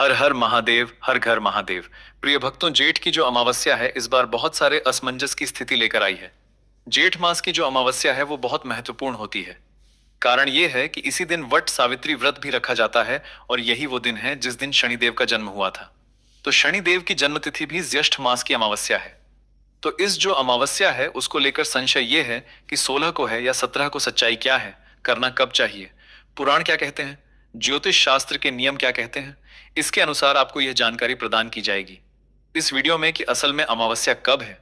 हर हर महादेव, हर घर महादेव। प्रिय भक्तों, जेठ की जो अमावस्या है इस बार बहुत सारे असमंजस की स्थिति लेकर आई है। जेठ मास की जो अमावस्या है वो बहुत महत्वपूर्ण होती है। कारण ये है कि इसी दिन वट सावित्री व्रत भी रखा जाता है और यही वो दिन है जिस दिन शनिदेव का जन्म हुआ था। तो शनिदेव की जन्म तिथि भी ज्येष्ठ मास की अमावस्या है। तो इस जो अमावस्या है उसको लेकर संशय ये है कि 16 को है या 17 को, सच्चाई क्या है, करना कब चाहिए, पुराण क्या कहते हैं, ज्योतिष शास्त्र के नियम क्या कहते हैं, इसके अनुसार आपको यह जानकारी प्रदान की जाएगी इस वीडियो में कि असल में अमावस्या कब है।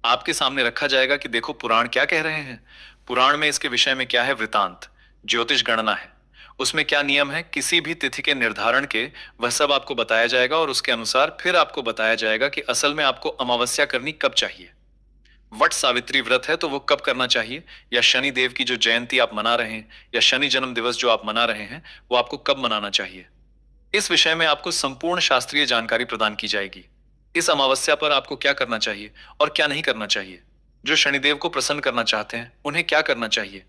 आपके सामने रखा जाएगा कि देखो पुराण क्या कह रहे हैं, पुराण में इसके विषय में क्या है वृतांत, ज्योतिष गणना है, उसमें क्या नियम है किसी भी तिथि के निर्धारण के, वह सब आपको बताया जाएगा और उसके अनुसार फिर आपको बताया जाएगा कि असल में आपको अमावस्या करनी कब चाहिए। वट सावित्री व्रत है तो वो कब करना चाहिए, या शनि देव की जो जयंती आप मना रहे हैं या शनि जन्म दिवस जो आप मना रहे हैं वो आपको कब मनाना चाहिए, इस विषय में आपको संपूर्ण शास्त्रीय जानकारी प्रदान की जाएगी। इस अमावस्या पर आपको क्या करना चाहिए और क्या नहीं करना चाहिए। जो शनिदेव को प्रसन्न करना चाहते हैं उन्हें क्या करना चाहिए।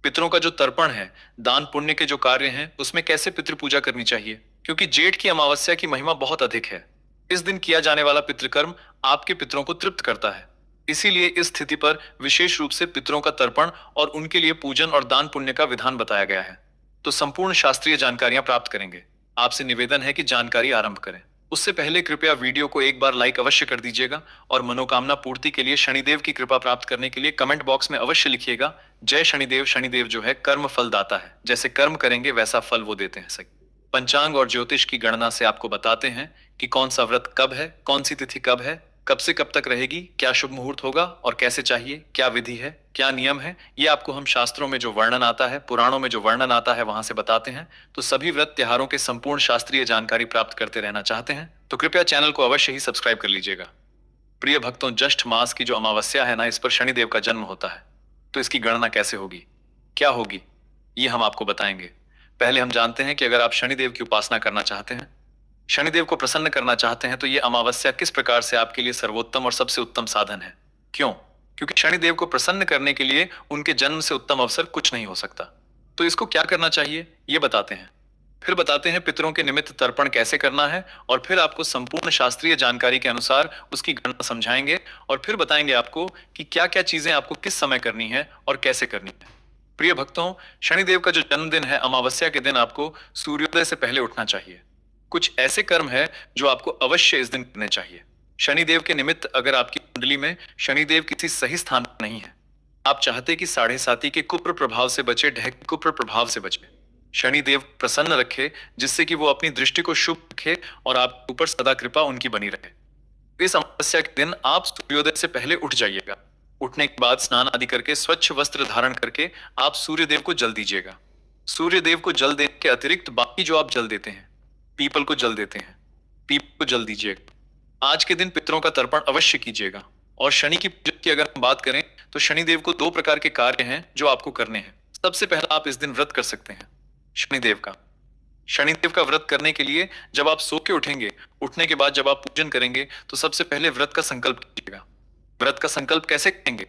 पितरों का जो तर्पण है, दान पुण्य के जो कार्य हैं, उसमें कैसे पितृ पूजा करनी चाहिए, क्योंकि जेठ की अमावस्या की महिमा बहुत अधिक है। इस दिन किया जाने वाला पितृकर्म आपके पितरों को तृप्त करता है। इसीलिए इस स्थिति पर विशेष रूप से पितरों का तर्पण और उनके लिए पूजन और दान पुण्य का विधान बताया गया है। तो संपूर्ण शास्त्रीय जानकारियां प्राप्त करेंगे। आपसे निवेदन है कि जानकारी आरंभ करें उससे पहले कृपया वीडियो को एक बार लाइक अवश्य कर दीजिएगा और मनोकामना पूर्ति के लिए शनिदेव की कृपा प्राप्त करने के लिए कमेंट बॉक्स में अवश्य लिखिएगा जय शनिदेव। शनिदेव जो है कर्म फल दाता है, जैसे कर्म करेंगे वैसा फल वो देते हैं। सही पंचांग और ज्योतिष की गणना से आपको बताते हैं कि कौन सा व्रत कब है, कौन सी तिथि कब है, कब से कब तक रहेगी, क्या शुभ मुहूर्त होगा और कैसे चाहिए, क्या विधि है, क्या नियम है, ये आपको हम शास्त्रों में जो वर्णन आता है, पुराणों में जो वर्णन आता है वहां से बताते हैं। तो सभी व्रत त्योहारों के संपूर्ण शास्त्रीय जानकारी प्राप्त करते रहना चाहते हैं तो कृपया चैनल को अवश्य ही सब्सक्राइब कर लीजिएगा। प्रिय भक्तों, ज्येष्ठ मास की जो अमावस्या है ना, इस पर शनिदेव का जन्म होता है। तो इसकी गणना कैसे होगी, क्या होगी, ये हम आपको बताएंगे। पहले हम जानते हैं कि अगर आप शनिदेव की उपासना करना चाहते हैं, शनिदेव को प्रसन्न करना चाहते हैं, तो ये अमावस्या किस प्रकार से आपके लिए सर्वोत्तम और सबसे उत्तम साधन है। क्यों? क्योंकि शनिदेव को प्रसन्न करने के लिए उनके जन्म से उत्तम अवसर कुछ नहीं हो सकता। तो इसको क्या करना चाहिए ये बताते हैं, फिर बताते हैं पितरों के निमित्त तर्पण कैसे करना है, और फिर आपको संपूर्ण शास्त्रीय जानकारी के अनुसार उसकी गणना समझाएंगे और फिर बताएंगे आपको कि क्या क्या चीजें आपको किस समय करनी है और कैसे करनी है। प्रिय भक्तों, शनिदेव का जो जन्मदिन है, अमावस्या के दिन आपको सूर्योदय से पहले उठना चाहिए। कुछ ऐसे कर्म है जो आपको अवश्य इस दिन करने चाहिए। शनिदेव के निमित्त अगर आपकी कुंडली में शनिदेव किसी सही स्थान पर नहीं है, आप चाहते कि साढ़े साती के कुप्र प्रभाव से बचे, ढह के कुप्र प्रभाव से बचे, शनिदेव प्रसन्न रखे जिससे कि वो अपनी दृष्टि को शुभ रखे और आपके ऊपर सदा कृपा उनकी बनी रहे। इस अमावस्या के दिन आप सूर्योदय से पहले उठ जाइएगा। उठने के बाद स्नान आदि करके स्वच्छ वस्त्र धारण करके आप सूर्यदेव को जल दीजिएगा। सूर्यदेव को जल देने के अतिरिक्त बाकी जो आप जल देते हैं, पीपल को जल देते हैं, पीपल को जल दीजिएगा। आज के दिन पितरों का तर्पण अवश्य कीजिएगा। और शनि की पूजा की अगर हम बात करें तो शनिदेव को 2 प्रकार के कार्य हैं जो आपको करने हैं। सबसे पहला, आप इस दिन व्रत कर सकते हैं शनिदेव का। शनिदेव का व्रत करने के लिए जब आप सो के उठेंगे, उठने के बाद जब आप पूजन करेंगे तो सबसे पहले व्रत का संकल्प कीजिएगा। व्रत का संकल्प कैसे करेंगे?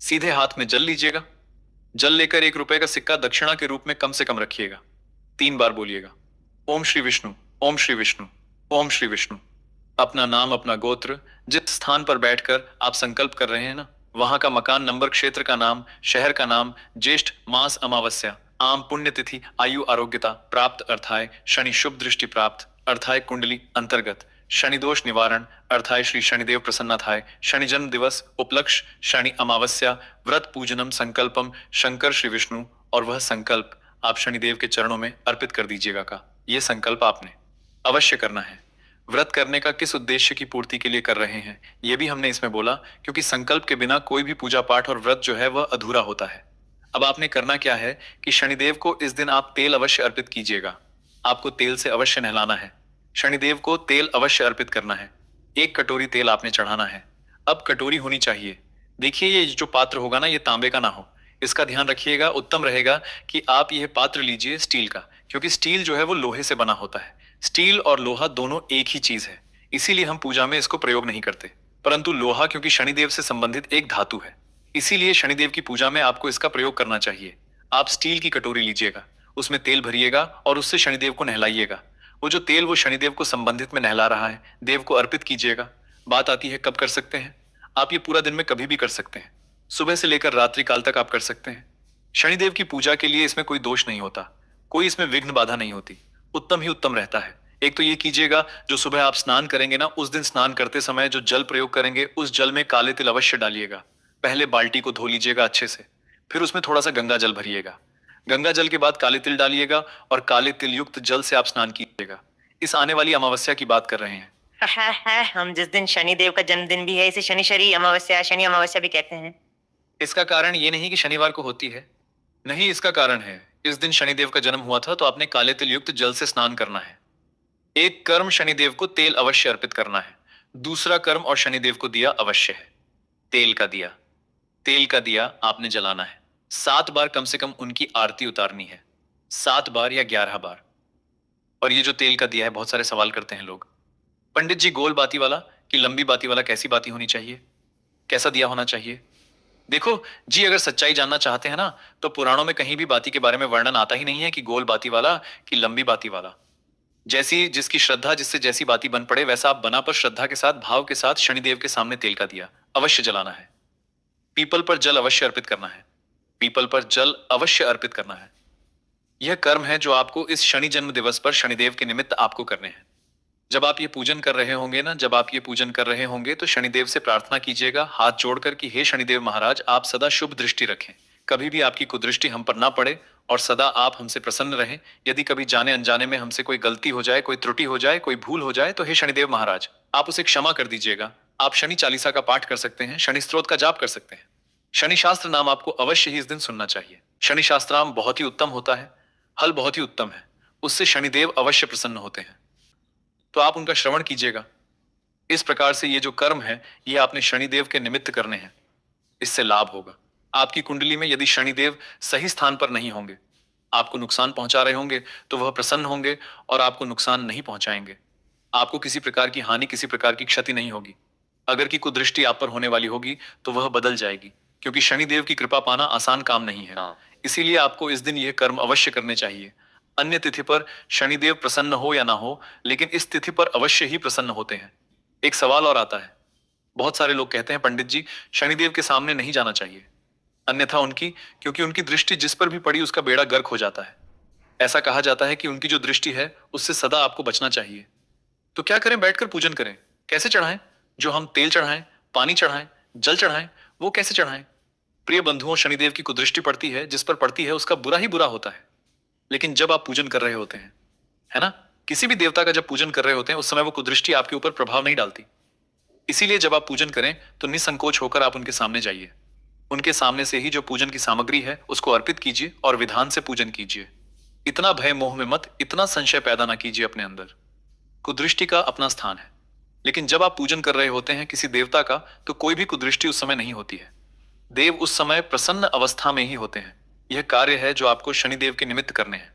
सीधे हाथ में जल लीजिएगा। जल लेकर 1 रुपए का सिक्का दक्षिणा के रूप में कम से कम रखिएगा। 3 बार बोलिएगा ओम श्री विष्णु, ओम श्री विष्णु, ओम श्री विष्णु। अपना नाम, अपना गोत्र, जिस स्थान पर बैठकर आप संकल्प कर रहे हैं ना, वहां का मकान नंबर, क्षेत्र का नाम, शहर का नाम, ज्येष्ठ मास, अमावस्या, आम, पुण्यतिथि, आयु, आरोग्यता, प्राप्त अर्थाय शनि शुभ दृष्टि प्राप्त अर्थाय कुंडली अंतर्गत, शनि दोष निवारण अर्थाय श्री शनिदेव प्रसन्नाथाय, शनि जन्म दिवस उपलक्ष्य, शनि अमावस्या, व्रत पूजनम संकल्पम शंकर श्री विष्णु, और वह संकल्प आप शनिदेव के चरणों में अर्पित कर दीजिएगा। का ये संकल्प आपने अवश्य करना है। व्रत करने का किस उद्देश्य की पूर्ति के लिए कर रहे हैं ये भी हमने इसमें बोला, क्योंकि संकल्प के बिना कोई भी पूजा पाठ और व्रत जो है वह अधूरा होता है। अब आपने करना क्या है कि शनिदेव को इस दिन आप तेल अवश्य अर्पित कीजिएगा। आपको तेल से अवश्य नहलाना है। शनिदेव को तेल अवश्य अर्पित करना है। 1 कटोरी तेल आपने चढ़ाना है। अब कटोरी होनी चाहिए, देखिए ये जो पात्र होगा ना, ये तांबे का ना हो, इसका ध्यान रखिएगा। उत्तम रहेगा कि आप यह पात्र लीजिए स्टील का, क्योंकि स्टील जो है वो लोहे से बना होता है। स्टील और लोहा दोनों एक ही चीज है, इसीलिए हम पूजा में इसको प्रयोग नहीं करते। परंतु लोहा क्योंकि शनिदेव से संबंधित एक धातु है, इसीलिए शनिदेव की पूजा में आपको इसका प्रयोग करना चाहिए। आप स्टील की कटोरी लीजिएगा, उसमें तेल भरिएगा और उससे शनिदेव को नहलाइएगा। वो जो तेल वो शनिदेव को संबंधित में नहला रहा है, देव को अर्पित कीजिएगा। बात आती है कब कर सकते हैं। आप ये पूरा दिन में कभी भी कर सकते हैं, सुबह से लेकर रात्रि काल तक आप कर सकते हैं। शनिदेव की पूजा के लिए इसमें कोई दोष नहीं होता, कोई इसमें विघ्न बाधा नहीं होती, उत्तम ही उत्तम रहता है। एक तो ये कीजिएगा, जो सुबह आप स्नान करेंगे ना, उस दिन स्नान करते समय जो जल प्रयोग करेंगे उस जल में काले तिल अवश्य डालिएगा। पहले बाल्टी को धो लीजिएगा अच्छे से, फिर उसमें थोड़ा सा गंगा जल भरिएगा। गंगा जल के बाद काले तिल डालिएगा और काले तिल युक्त जल से आप स्नान कीजिएगा। इस आने वाली अमावस्या की बात कर रहे हैं। हम जिस दिन शनिदेव का जन्मदिन भी है, इसे शनिश्चरी अमावस्या, शनि अमावस्या भी कहते हैं। इसका कारण ये नहीं कि शनिवार को होती है, नहीं, इसका कारण है इस दिन शनिदेव का जन्म हुआ था, तो आपने काले तिल युक्त जल से स्नान करना है। एक कर्म शनिदेव को तेल अवश्य अर्पित करना है, दूसरा कर्म और शनिदेव को दिया अवश्य है। तेल का दिया, तेल का दिया आपने जलाना है। 7 बार कम से कम उनकी आरती उतारनी है, 7 बार या 11 बार। और ये जो तेल का दिया है, बहुत सारे सवाल करते हैं लोग, पंडित जी गोल बाती वाला कि लंबी बाती वाला, कैसी बाती होनी चाहिए, कैसा दिया होना चाहिए? देखो जी, अगर सच्चाई जानना चाहते हैं ना, तो पुराणों में कहीं भी बाती के बारे में वर्णन आता ही नहीं है कि गोल बाती वाला कि लंबी बाती वाला। जैसी जिसकी श्रद्धा, जिससे जैसी बाती बन पड़े वैसा आप बना, पर श्रद्धा के साथ, भाव के साथ शनिदेव के सामने तेल का दिया अवश्य जलाना है। पीपल पर जल अवश्य अर्पित करना है, पीपल पर जल अवश्य अर्पित करना है। यह कर्म है जो आपको इस शनि जन्म दिवस पर शनिदेव के निमित्त आपको करने हैं। जब आप ये पूजन कर रहे होंगे ना, जब आप ये पूजन कर रहे होंगे, तो शनिदेव से प्रार्थना कीजिएगा हाथ जोड़कर कि हे शनिदेव महाराज, आप सदा शुभ दृष्टि रखें, कभी भी आपकी कुदृष्टि हम पर ना पड़े और सदा आप हमसे प्रसन्न रहें। यदि कभी जाने अनजाने में हमसे कोई गलती हो जाए, कोई त्रुटि हो जाए, कोई भूल हो जाए, तो हे शनिदेव महाराज आप उसे क्षमा कर दीजिएगा। आप शनि चालीसा का पाठ कर सकते हैं, शनि स्त्रोत का जाप कर सकते हैं। शनि शास्त्र नाम आपको अवश्य ही इस दिन सुनना चाहिए। शनि शास्त्राम बहुत ही उत्तम होता है, हल बहुत ही उत्तम है, उससे शनिदेव अवश्य प्रसन्न होते हैं, तो आप उनका श्रवण कीजिएगा। इस प्रकार से ये जो कर्म है, ये आपने शनिदेव के निमित्त करने हैं, इससे लाभ होगा। आपकी कुंडली में यदि शनिदेव सही स्थान पर नहीं होंगे, आपको नुकसान पहुंचा रहे होंगे, तो वह प्रसन्न होंगे और आपको नुकसान नहीं पहुंचाएंगे। आपको किसी प्रकार की हानि, किसी प्रकार की क्षति नहीं होगी। अगर की कुदृष्टि आप पर होने वाली होगी तो वह बदल जाएगी, क्योंकि शनिदेव की कृपा पाना आसान काम नहीं है। इसीलिए आपको इस दिन यह कर्म अवश्य करने चाहिए। अन्य तिथि पर शनिदेव प्रसन्न हो या ना हो, लेकिन इस तिथि पर अवश्य ही प्रसन्न होते हैं। एक सवाल और आता है, बहुत सारे लोग कहते हैं पंडित जी शनिदेव के सामने नहीं जाना चाहिए, अन्यथा क्योंकि उनकी दृष्टि जिस पर भी पड़ी उसका बेड़ा गर्क हो जाता है। ऐसा कहा जाता है कि उनकी जो दृष्टि है उससे सदा आपको बचना चाहिए। तो क्या करें? बैठकर पूजन करें। कैसे चढ़ाएं? जो हम तेल चढ़ाएं, पानी चढ़ाएं, जल चढ़ाएं, वो कैसे चढ़ाएं? प्रिय बंधुओं, शनिदेव की कुदृष्टि पड़ती है, जिस पर पड़ती है उसका बुरा ही बुरा होता है। लेकिन जब आप पूजन कर रहे होते हैं, है ना, किसी भी देवता का जब पूजन कर रहे होते हैं, उस समय वो कुदृष्टि आपके ऊपर प्रभाव नहीं डालती। इसीलिए जब आप पूजन करें तो निसंकोच होकर आप उनके सामने जाइए। उनके सामने से ही जो पूजन की सामग्री है उसको अर्पित कीजिए और विधान से पूजन कीजिए। इतना भय मोह में मत, इतना संशय पैदा ना कीजिए अपने अंदर। कुदृष्टि का अपना स्थान है, लेकिन जब आप पूजन कर रहे होते हैं किसी देवता का, तो कोई भी कुदृष्टि उस समय नहीं होती है। देव उस समय प्रसन्न अवस्था में ही होते हैं। यह कार्य है जो आपको शनिदेव के निमित्त करने हैं।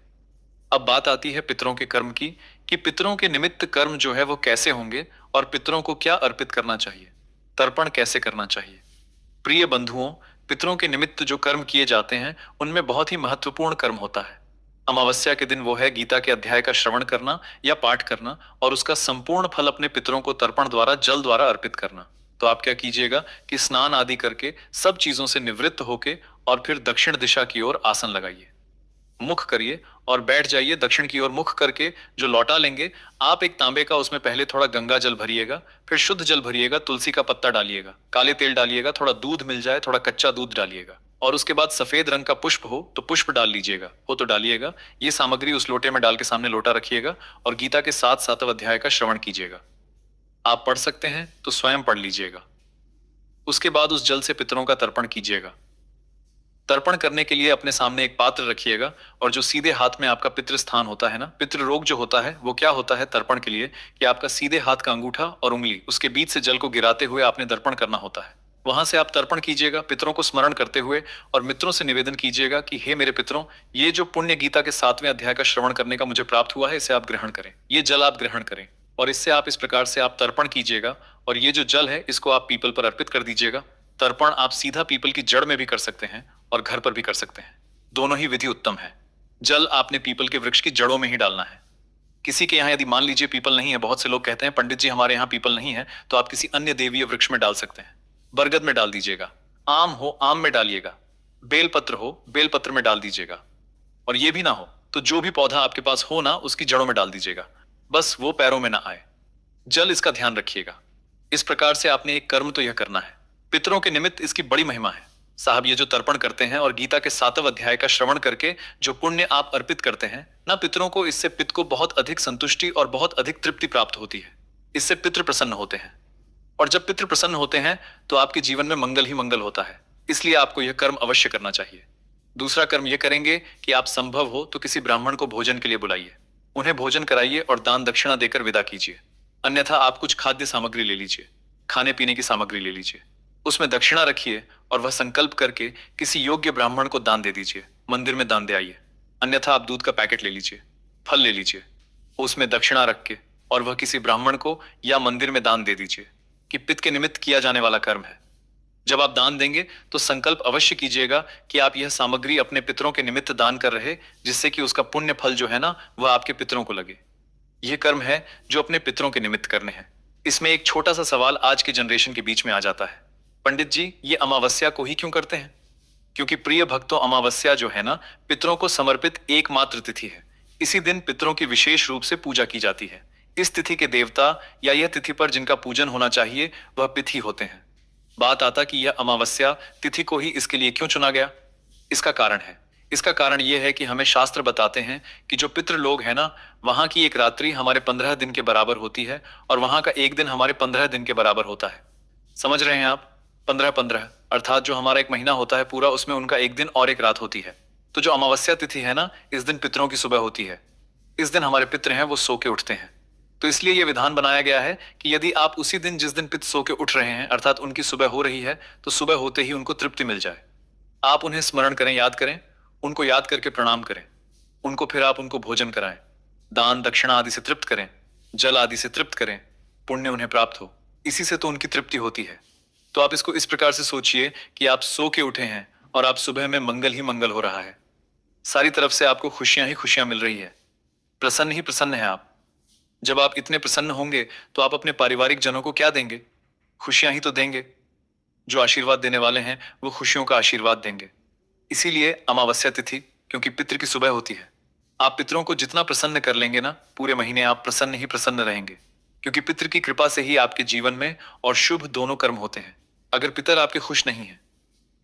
अब बात आती है पितरों के कर्म की, कि पितरों के निमित्त कर्म जो है वो कैसे होंगे और पितरों को क्या अर्पित करना चाहिए, तर्पण कैसे करना चाहिए। प्रिय बंधुओं, पितरों के निमित्त जो कर्म किए जाते हैं उनमें बहुत ही महत्वपूर्ण कर्म होता है। अमावस्या के दिन वो है गीता के अध्याय का श्रवण करना या पाठ करना और उसका संपूर्ण फल अपने पितरों को तर्पण द्वारा, जल द्वारा अर्पित करना। तो आप क्या कीजिएगा कि स्नान आदि करके सब चीजों से निवृत्त होके और फिर दक्षिण दिशा की ओर आसन लगाइए, मुख करिए और बैठ जाइए। दक्षिण की ओर मुख करके जो लौटा लेंगे आप एक तांबे का, उसमें पहले थोड़ा गंगा जल भरिएगा, फिर शुद्ध जल भरिएगा, तुलसी का पत्ता डालिएगा, काले तेल डालिएगा, थोड़ा दूध मिल जाए, थोड़ा कच्चा दूध डालिएगा, और उसके बाद सफेद रंग का पुष्प हो तो पुष्प डाल लीजिएगा, हो तो डालिएगा। ये सामग्री उस लोटे में डाल के सामने लोटा रखिएगा और गीता के 7 अध्याय का श्रवण कीजिएगा। आप पढ़ सकते हैं तो स्वयं पढ़ लीजिएगा। उसके बाद उस जल से पितरों का तर्पण कीजिएगा। तर्पण करने के लिए अपने सामने एक पात्र रखिएगा और जो सीधे हाथ में आपका पितृ स्थान होता है ना, पितृ रोग जो होता है वो क्या होता है तर्पण के लिए, कि आपका सीधे हाथ का अंगूठा और उंगली, उसके बीच से जल को गिराते हुए आपने तर्पण करना होता है। वहां से आप तर्पण कीजिएगा पितरों को स्मरण करते हुए और मित्रों से निवेदन कीजिएगा कि हे मेरे पितरों, ये जो पुण्य गीता के 7वें अध्याय का श्रवण करने का मुझे प्राप्त हुआ है, इसे आप ग्रहण करें, ये जल आप ग्रहण करें और इससे आप इस प्रकार से आप तर्पण कीजिएगा। और ये जो जल है इसको आप पीपल पर अर्पित कर दीजिएगा। तर्पण आप सीधा पीपल की जड़ में भी कर सकते हैं और घर पर भी कर सकते हैं, दोनों ही विधि उत्तम है। जल आपने पीपल के वृक्ष की जड़ों में ही डालना है, किसी के यहाँ यदि मान लीजिए पीपल नहीं है, बहुत से लोग कहते हैं पंडित जी हमारे यहाँ पीपल नहीं है, तो आप किसी अन्य देवीय वृक्ष में डाल सकते हैं। बरगद में डाल दीजिएगा, आम हो आम में डालिएगा, बेलपत्र हो बेलपत्र में डाल दीजिएगा, और ये भी ना हो तो जो भी पौधा आपके पास हो ना उसकी जड़ों में डाल दीजिएगा, बस वो पैरों में ना आए। जल इसका ध्यान रखिएगा। इस प्रकार से आपने एक कर्म तो यह करना है। पितरों के निमित्त इसकी बड़ी महिमा है साहब। ये जो तर्पण करते हैं और गीता के 7वें अध्याय का श्रवण करके जो पुण्य आप अर्पित करते हैं ना पितरों को, इससे पिता को बहुत अधिक संतुष्टि और बहुत अधिक तृप्ति प्राप्त होती है। इससे पितृ प्रसन्न होते हैं, और जब पितृ प्रसन्न होते हैं तो आपके जीवन में मंगल ही मंगल होता है। इसलिए आपको यह कर्म अवश्य करना चाहिए। दूसरा कर्म यह करेंगे कि आप संभव हो तो किसी ब्राह्मण को भोजन के लिए बुलाइए, उन्हें भोजन कराइए और दान दक्षिणा देकर विदा कीजिए। अन्यथा आप कुछ खाद्य सामग्री ले लीजिए, खाने पीने की सामग्री ले लीजिए, उसमें दक्षिणा रखिए और वह संकल्प करके किसी योग्य ब्राह्मण को दान दे दीजिए, मंदिर में दान दे आइए। अन्यथा आप दूध का पैकेट ले लीजिए, फल ले लीजिए, उसमें दक्षिणा रख के और वह किसी ब्राह्मण को या मंदिर में दान दे दीजिए कि पित्त के निमित्त किया जाने वाला कर्म है। जब आप दान देंगे तो संकल्प अवश्य कीजिएगा कि आप यह सामग्री अपने पितरों के निमित्त दान कर रहे, जिससे कि उसका पुण्य फल जो है ना वह आपके पितरों को लगे। यह कर्म है जो अपने पितरों के निमित्त करने हैं। इसमें एक छोटा सा सवाल आज के जनरेशन के बीच में आ जाता है, पंडित जी ये अमावस्या को ही क्यों करते हैं? क्योंकि प्रिय भक्तों, अमावस्या जो है ना पितरों को समर्पित एकमात्र तिथि है। इसी दिन पितरों की विशेष रूप से पूजा की जाती है। इस तिथि के देवता या यह तिथि पर जिनका पूजन होना चाहिए वह पिथि होते हैं। बात आता कि यह अमावस्या तिथि को ही इसके लिए क्यों चुना गया? इसका कारण है। इसका कारण यह है कि हमें शास्त्र बताते हैं कि जो पितृ लोग हैं ना, वहां की एक रात्रि हमारे 15 दिन के बराबर होती है और वहां का एक दिन हमारे 15 दिन के बराबर होता है। समझ रहे हैं आप? 15-15 अर्थात जो हमारा एक महीना होता है पूरा, उसमें उनका एक दिन और एक रात होती है। तो जो अमावस्या तिथि है ना, इस दिन पितरों की सुबह होती है। इस दिन हमारे पितृ हैं वो सो के उठते हैं। तो इसलिए यह विधान बनाया गया है कि यदि आप उसी दिन जिस दिन पितृ सो के उठ रहे हैं अर्थात उनकी सुबह हो रही है, तो सुबह होते ही उनको तृप्ति मिल जाए। आप उन्हें स्मरण करें, याद करें, उनको याद करके प्रणाम करें, उनको फिर आप उनको भोजन कराएं, दान दक्षिणा आदि से तृप्त करें, जल आदि से तृप्त करें, पुण्य उन्हें प्राप्त हो। इसी से तो उनकी तृप्ति होती है। तो आप इसको इस प्रकार से सोचिए कि आप सो के उठे हैं और आप सुबह में मंगल ही मंगल हो रहा है। सारी तरफ से आपको खुशियां ही खुशियां मिल रही है, प्रसन्न ही प्रसन्न है आप। जब आप इतने प्रसन्न होंगे तो आप अपने पारिवारिक जनों को क्या देंगे? खुशियां ही तो देंगे। जो आशीर्वाद देने वाले हैं वो खुशियों का आशीर्वाद देंगे। इसीलिए अमावस्या तिथि, क्योंकि पितृ की सुबह होती है। आप पितरों को जितना प्रसन्न कर लेंगे ना, पूरे महीने आप प्रसन्न ही प्रसन्न रहेंगे, क्योंकि पितृ की कृपा से ही आपके जीवन में और शुभ दोनों कर्म होते हैं। अगर पितर आपके खुश नहीं है,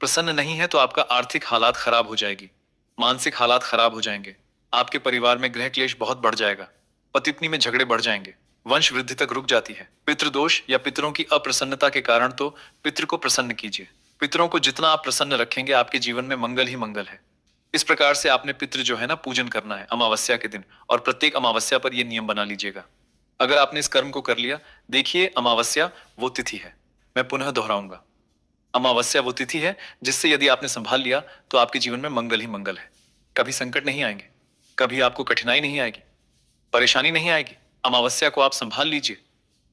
प्रसन्न नहीं है, तो आपका आर्थिक हालात खराब हो जाएगी, मानसिक हालात खराब हो जाएंगे, आपके परिवार में गृह क्लेश बहुत बढ़ जाएगा, पति पत्नी में झगड़े बढ़ जाएंगे, वंश वृद्धि तक रुक जाती है। पितृदोष या पितरों की अप्रसन्नता के कारण तो पितृ को प्रसन्न कीजिए। पितरों को जितना आप प्रसन्न रखेंगे आपके जीवन में मंगल ही मंगल है। इस प्रकार से आपने पितृ जो है ना पूजन करना है अमावस्या के दिन, और प्रत्येक अमावस्या पर यह नियम बना लीजिएगा। अगर आपने इस कर्म को कर लिया, देखिए अमावस्या वो तिथि है, मैं पुनः दोहराऊंगा, अमावस्या वो तिथि है जिससे यदि आपने संभाल लिया तो आपके जीवन में मंगल ही मंगल है। कभी संकट नहीं आएंगे, कभी आपको कठिनाई नहीं आएगी, परेशानी नहीं आएगी। अमावस्या को आप संभाल लीजिए,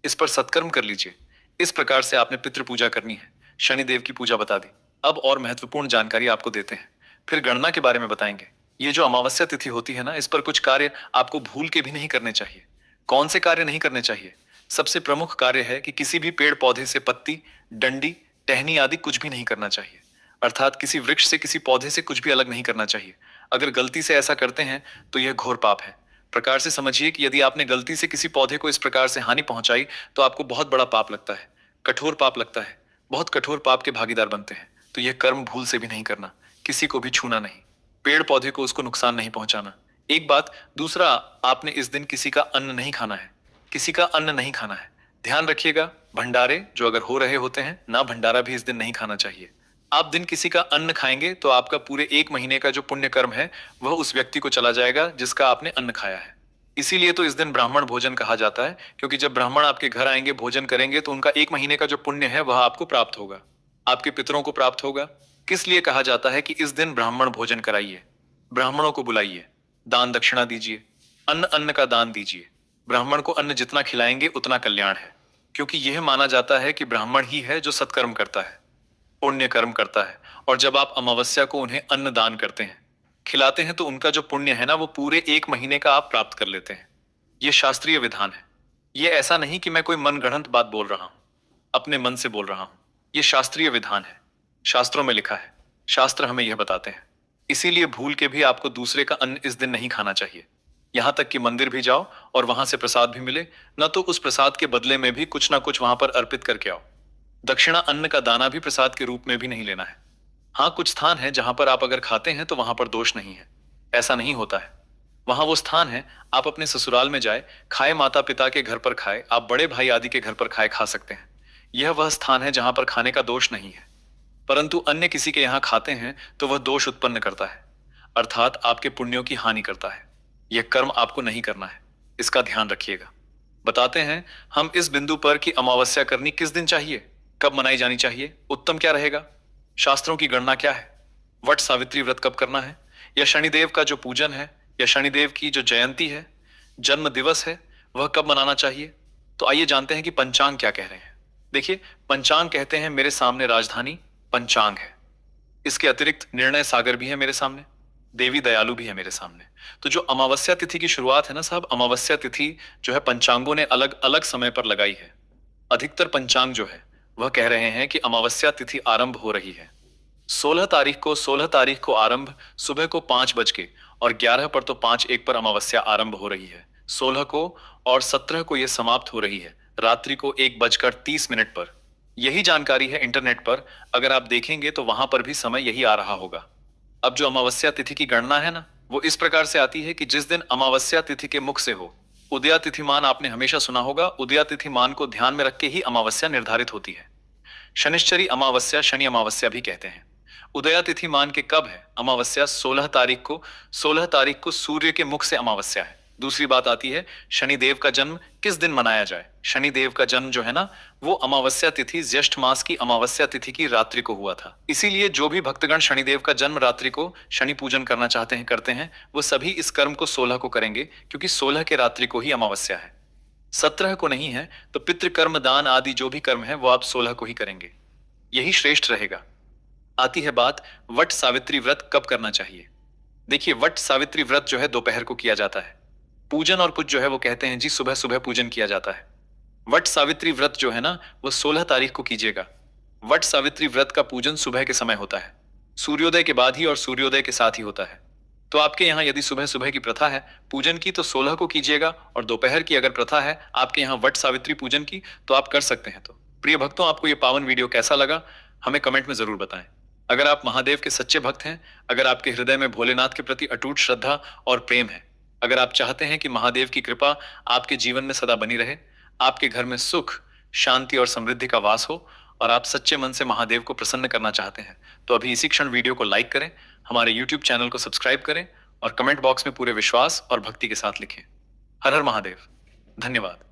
इस पर सत्कर्म कर लीजिए। इस प्रकार से आपने पितृ पूजा करनी है। शनिदेव की पूजा बता दी। अब और महत्वपूर्ण जानकारी आपको देते हैं, फिर गणना के बारे में बताएंगे। ये जो अमावस्या तिथि होती है ना, इस पर कुछ कार्य आपको भूल के भी नहीं करने चाहिए। कौन से कार्य नहीं करने चाहिए? सबसे प्रमुख कार्य है कि किसी भी पेड़ पौधे से पत्ती, डंडी, टहनी आदि कुछ भी नहीं करना चाहिए। अर्थात किसी वृक्ष से, किसी पौधे से कुछ भी अलग नहीं करना चाहिए। अगर गलती से ऐसा करते हैं तो यह घोर पाप है। प्रकार से समझिए कि यदि आपने गलती से किसी पौधे को इस प्रकार से हानि पहुंचाई तो आपको बहुत बड़ा पाप लगता है, कठोर पाप लगता है, बहुत कठोर पाप के भागीदार बनते हैं। तो यह कर्म भूल से भी नहीं करना, किसी को भी छूना नहीं, पेड़ पौधे को उसको नुकसान नहीं पहुंचाना। एक बात। दूसरा, आपने इस दिन किसी का अन्न नहीं खाना है, किसी का अन्न नहीं खाना है। ध्यान रखिएगा, भंडारे जो अगर हो रहे होते हैं ना, भंडारा भी इस दिन नहीं खाना चाहिए। आप दिन किसी का अन्न खाएंगे तो आपका पूरे एक महीने का जो पुण्य कर्म है वह उस व्यक्ति को चला जाएगा जिसका आपने अन्न खाया है। इसीलिए तो इस दिन ब्राह्मण भोजन कहा जाता है, क्योंकि जब ब्राह्मण आपके घर आएंगे, भोजन करेंगे, तो उनका एक महीने का जो पुण्य है वह आपको प्राप्त होगा, आपके पितरों को प्राप्त होगा। किस लिए कहा जाता है कि इस दिन ब्राह्मण भोजन कराइए, ब्राह्मणों को बुलाइए, दान दक्षिणा दीजिए, अन्न का दान दीजिए। ब्राह्मण को अन्न जितना खिलाएंगे उतना कल्याण है, क्योंकि यह माना जाता है कि ब्राह्मण ही है जो सत्कर्म करता है, पुण्य कर्म करता है। और जब आप अमावस्या को उन्हें अन्न दान करते हैं, खिलाते हैं, तो उनका जो पुण्य है ना वो पूरे एक महीने का आप प्राप्त कर लेते हैं। ये शास्त्रीय विधान है। ये ऐसा नहीं कि मैं कोई मनगढ़ंत बात बोल रहा हूं, अपने मन से बोल रहा हूं। ये शास्त्रीय विधान है, शास्त्रों में लिखा है। शास्त्र हमें यह बताते हैं। इसीलिए भूल के भी आपको दूसरे का अन्न इस दिन नहीं खाना चाहिए। यहां तक कि मंदिर भी जाओ और वहां से प्रसाद भी मिले, न तो उस प्रसाद के बदले में भी कुछ ना कुछ वहां पर अर्पित करके आओ। दक्षिणा अन्न का दाना भी प्रसाद के रूप में भी नहीं लेना है। हाँ, कुछ स्थान है जहां पर आप अगर खाते हैं तो वहां पर दोष नहीं है। ऐसा नहीं होता है। वहां वो स्थान है, आप अपने ससुराल में जाए, खाए, माता पिता के घर पर खाए, आप बड़े भाई आदि के घर पर खाए, खा सकते हैं। यह वह स्थान है जहां पर खाने का दोष नहीं है। परंतु अन्य किसी के यहां खाते हैं तो वह दोष उत्पन्न करता है, अर्थात आपके पुण्यों की हानि करता है। यह कर्म आपको नहीं करना है, इसका ध्यान रखिएगा। बताते हैं हम इस बिंदु पर कि अमावस्या करनी किस दिन चाहिए, कब मनाई जानी चाहिए, उत्तम क्या रहेगा, शास्त्रों की गणना क्या है, वट सावित्री व्रत कब करना है, या शनिदेव का जो पूजन है, या शनिदेव की जो जयंती है, जन्म दिवस है, वह कब मनाना चाहिए। तो आइए जानते हैं कि पंचांग क्या कह रहे हैं। देखिए, पंचांग कहते हैं, मेरे सामने राजधानी पंचांग है। इसके अतिरिक्त निर्णय सागर भी है मेरे सामने, देवी दयालु भी है मेरे सामने। तो जो अमावस्या तिथि की शुरुआत है ना साहब, अमावस्या तिथि जो है पंचांगों ने अलग अलग समय पर लगाई है। अधिकतर पंचांग जो है वह कह रहे हैं कि अमावस्या तिथि आरंभ हो रही है 16 तारीख को आरंभ सुबह को 5 बज के और 11 पर, तो 5-1 पर अमावस्या आरंभ हो रही है 16 को, और 17 को यह समाप्त हो रही है रात्रि को 1:30 पर। यही जानकारी है इंटरनेट पर, अगर आप देखेंगे तो वहां पर भी समय यही आ रहा होगा। अब जो अमावस्या तिथि की गणना है ना, वो इस प्रकार से आती है कि जिस दिन अमावस्या तिथि के मुख से हो, उदया तिथिमान आपने हमेशा सुना होगा, उदया तिथिमान को ध्यान में रख के ही अमावस्या निर्धारित होती है। शनिश्चरी अमावस्या, शनि अमावस्या भी कहते हैं। उदया तिथि मान के कब है अमावस्या, 16 तारीख को सूर्य के मुख से अमावस्या है। दूसरी बात आती है शनिदेव का जन्म किस दिन मनाया जाए। शनिदेव का जन्म जो है ना, वो अमावस्या तिथि ज्येष्ठ मास की अमावस्या तिथि की रात्रि को हुआ था। इसीलिए जो भी भक्तगण शनिदेव का जन्म रात्रि को शनि पूजन करना चाहते हैं, करते हैं, वो सभी इस कर्म को 16 को करेंगे, क्योंकि 16 के रात्रि को ही अमावस्या है। 17 को नहीं है, तो पितृ कर्म, दान आदि जो भी कर्म है वो आप 16 को ही करेंगे, यही श्रेष्ठ रहेगा। आती है बात वट सावित्री व्रत कब करना चाहिए। देखिए, वट सावित्री व्रत जो है दोपहर को किया जाता है। पूजन और कुछ जो है वो कहते हैं जी सुबह सुबह पूजन किया जाता है। वट सावित्री व्रत जो है ना, वो 16 तारीख को कीजिएगा। वट सावित्री व्रत का पूजन सुबह के समय होता है, सूर्योदय के बाद ही और सूर्योदय के साथ ही होता है। तो आपके यहाँ यदि सुबह सुबह की प्रथा है पूजन की, तो 16 को कीजिएगा, और दोपहर की अगर प्रथा है आपके यहाँ वट सावित्री पूजन की, तो आप कर सकते हैं। तो प्रिय भक्तों, आपको ये पावन वीडियो कैसा लगा हमें कमेंट में जरूर बताएं। अगर आप महादेव के सच्चे भक्त हैं, अगर आपके हृदय में भोलेनाथ के प्रति अटूट श्रद्धा और प्रेम है, अगर आप चाहते हैं कि महादेव की कृपा आपके जीवन में सदा बनी रहे, आपके घर में सुख, शांति और समृद्धि का वास हो, और आप सच्चे मन से महादेव को प्रसन्न करना चाहते हैं, तो अभी इसी क्षण वीडियो को लाइक करें, हमारे YouTube चैनल को सब्सक्राइब करें, और कमेंट बॉक्स में पूरे विश्वास और भक्ति के साथ लिखें। हर हर महादेव। धन्यवाद।